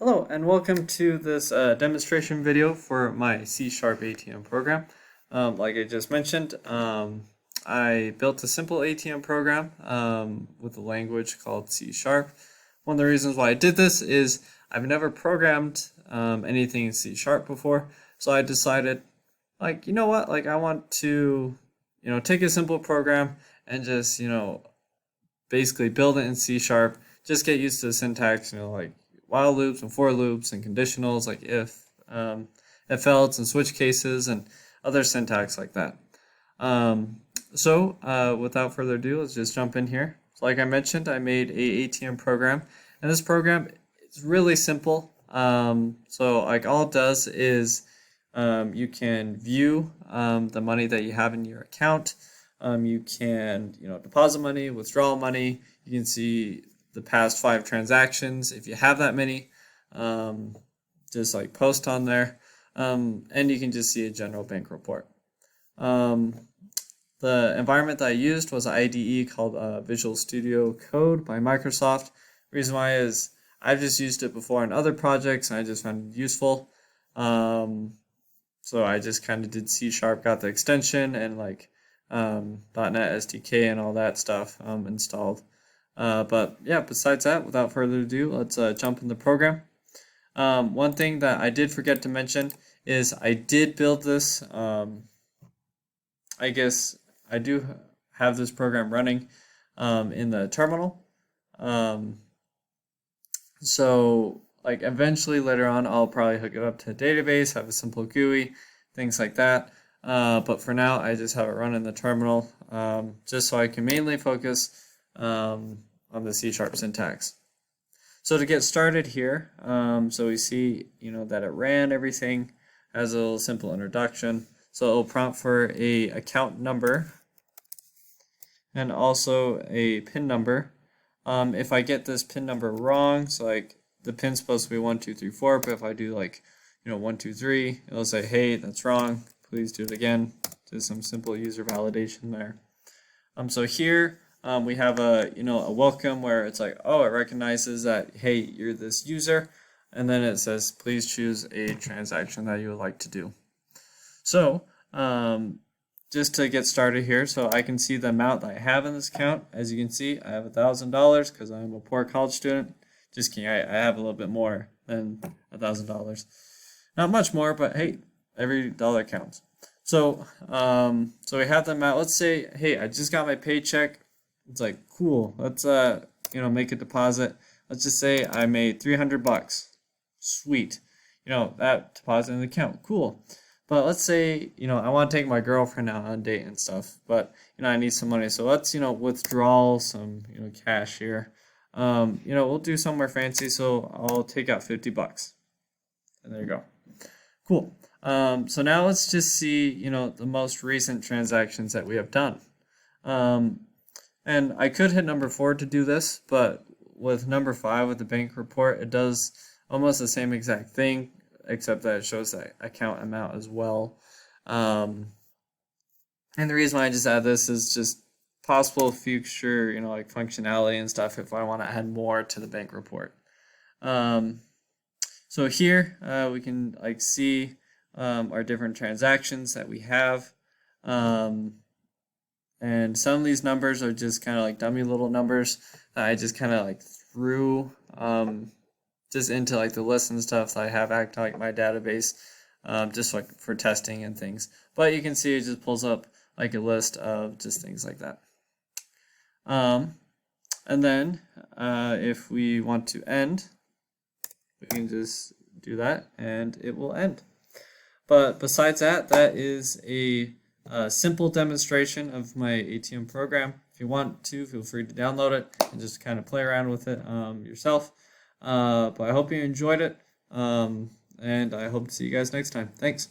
Hello and welcome to this demonstration video for my C# ATM program. Like I just mentioned, I built a simple ATM program with a language called C#. One of the reasons why I did this is I've never programmed anything in C# before, so I decided, like, you know what, like I want to, take a simple program and just, basically build it in C#, just get used to the syntax, like while loops and for loops and conditionals like if else and switch cases and other syntax like that. Without further ado, let's just jump in here. So like I mentioned, I made a ATM program, and this program is really simple. So like all it does is you can view the money that you have in your account. You can deposit money, withdraw money. You can see the past 5 transactions if you have that many, just like post on there, and you can just see a general bank report. The environment that I used was an IDE called Visual Studio Code by Microsoft. Reason why is I've just used it before in other projects and I just found it useful. So I just kind of did C#, got the extension and like .NET SDK and all that stuff installed. But yeah, besides that, without further ado, let's jump in the program. One thing that I did forget to mention is I did build this. I guess I do have this program running in the terminal. So like eventually later on, I'll probably hook it up to a database, have a simple GUI, things like that. But for now, I just have it run in the terminal just so I can mainly focus on the C# syntax. So to get started here, so we see that it ran everything, has a little simple introduction. So it'll prompt for a account number and also a PIN number. If I get this PIN number wrong, so like the PIN's supposed to be 1 2 3 4, but if I do like 1 2 3, it'll say, hey, that's wrong. Please do it again. Just some simple user validation there. So here we have a welcome where it's like, oh, it recognizes that, hey, you're this user, and then it says please choose a transaction that you would like to do. So just to get started here, so I can see the amount that I have in this account. As you can see, I have $1,000 because I'm a poor college student. Just kidding, I have a little bit more than $1,000. Not much more, but hey, every dollar counts. So so we have the amount. Let's say, hey, I just got my paycheck. It's like, cool, let's make a deposit. Let's just say I made $300. Sweet. That deposit in the account. Cool. But let's say, I want to take my girlfriend out on a date and stuff, but I need some money. So let's, withdraw some, cash here. We'll do somewhere fancy, so I'll take out $50. And there you go. Cool. So now let's just see, the most recent transactions that we have done. And I could hit number 4 to do this, but with number 5 with the bank report, it does almost the same exact thing, except that it shows that account amount as well. And the reason why I just add this is just possible future, like functionality and stuff if I want to add more to the bank report. So here we can like see our different transactions that we have. And some of these numbers are just kind of like dummy little numbers that I just kind of like threw just into like the list and stuff that I have acting like my database, just like for testing and things. But you can see it just pulls up like a list of just things like that. And then if we want to end, we can just do that and it will end. But besides that, that is a simple demonstration of my ATM program. If you want to, feel free to download it and just kind of play around with it yourself. But I hope you enjoyed it, and I hope to see you guys next time. Thanks.